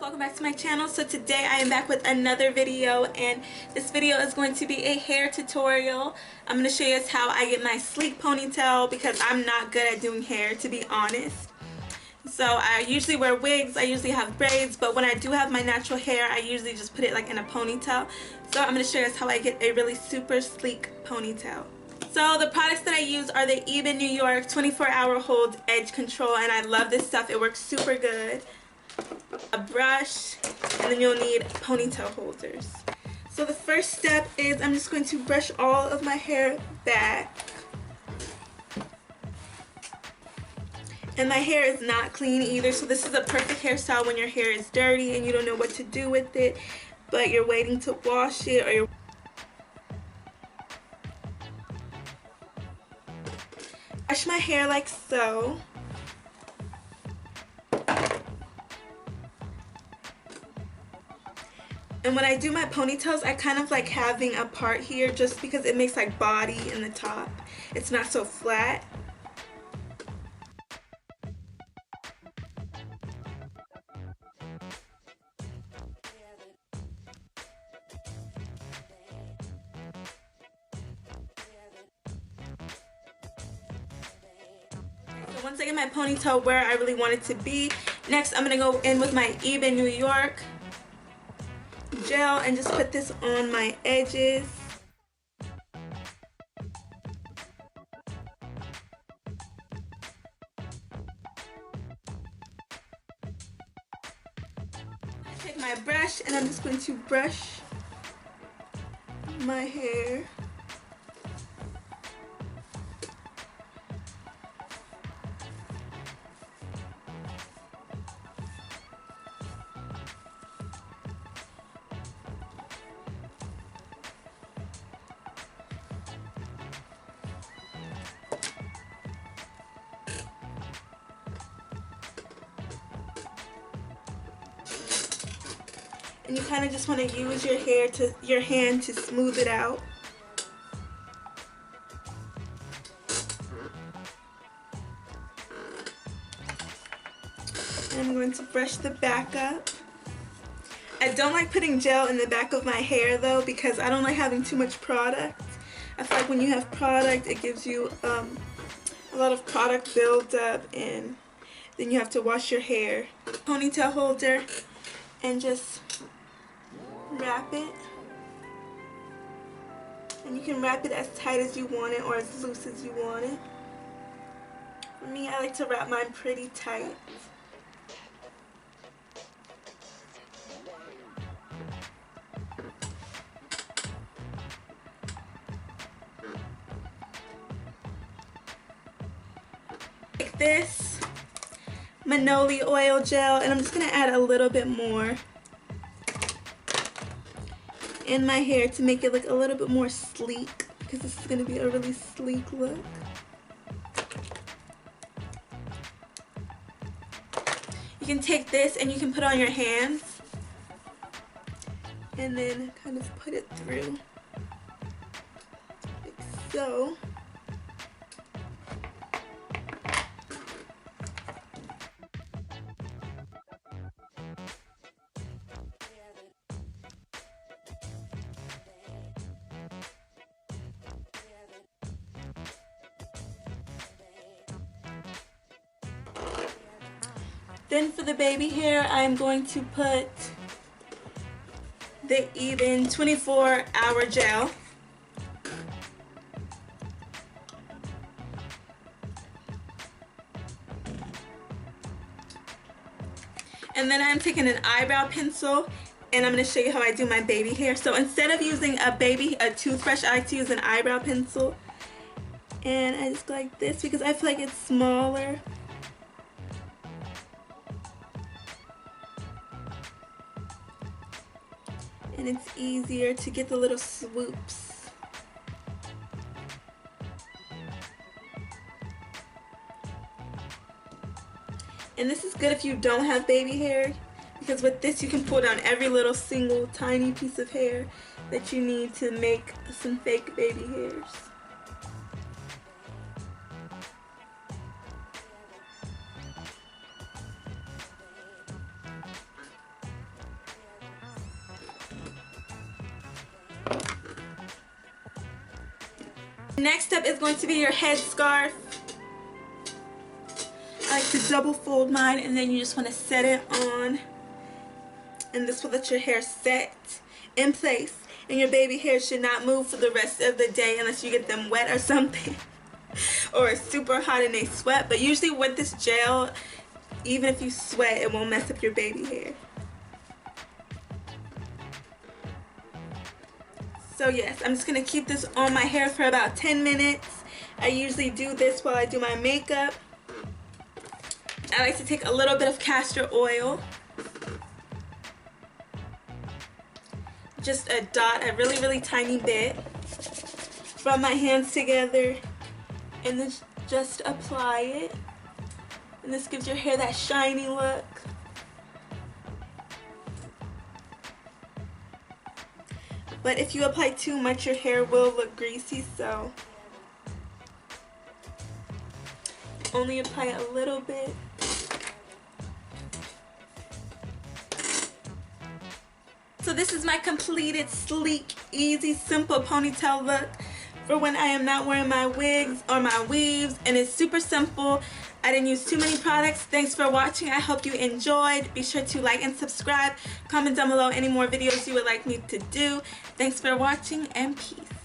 up? Welcome back to my channel. So today I am back with another video, and this video is going to be a hair tutorial. I'm going to show you guys how I get my sleek ponytail because I'm not good at doing hair, to be honest. So I usually wear wigs, I usually have braids, but when I do have my natural hair I usually just put it like in a ponytail. So I'm going to show you guys how I get a really super sleek ponytail. So the products that I use are the Even New York 24-hour hold edge control, and I love this stuff. It works super good. A brush, and then you'll need ponytail holders. So the first step is I'm just going to brush all of my hair back. And my hair is not clean either, so this is a perfect hairstyle when your hair is dirty and you don't know what to do with it, but you're waiting to wash it, or you're brush my hair like so. And when I do my ponytails, I kind of like having a part here just because it makes like body in the top. It's not so flat. So once I get my ponytail where I really want it to be, next I'm going to go in with my Even New York gel and just put this on my edges. I take my brush and I'm just going to brush my hair. And you kind of just want to use your hand to smooth it out. And I'm going to brush the back up. I don't like putting gel in the back of my hair though because I don't like having too much product. I feel like when you have product it gives you a lot of product buildup, and then you have to wash your hair. Ponytail holder, and just wrap it, and you can wrap it as tight as you want it or as loose as you want it. For me, I like to wrap mine pretty tight. Take this Manoli oil gel, and I'm just going to add a little bit more in my hair to make it look a little bit more sleek, because this is going to be a really sleek look. You can take this and you can put it on your hands and then kind of put it through like so. Then for the baby hair, I'm going to put the Even 24-hour gel. And then I'm taking an eyebrow pencil and I'm going to show you how I do my baby hair. So instead of using a toothbrush, I like to use an eyebrow pencil. And I just go like this because I feel like it's smaller. And it's easier to get the little swoops. And this is good if you don't have baby hair, because with this you can pull down every little single tiny piece of hair that you need to make some fake baby hairs. Next up is going to be your headscarf. I like to double fold mine, and then you just want to set it on, and this will let your hair set in place, and your baby hair should not move for the rest of the day unless you get them wet or something or it's super hot and they sweat. But usually with this gel, even if you sweat, it won't mess up your baby hair. So yes, I'm just going to keep this on my hair for about 10 minutes. I usually do this while I do my makeup. I like to take a little bit of castor oil. Just a dot, a really tiny bit. Rub my hands together and then just apply it. And this gives your hair that shiny look. But if you apply too much, your hair will look greasy, so only apply a little bit. So this is my completed, sleek, easy, simple ponytail look for when I am not wearing my wigs or my weaves, and it's super simple. I didn't use too many products. Thanks for watching. I hope you enjoyed. Be sure to like and subscribe. Comment down below any more videos you would like me to do. Thanks for watching, and peace.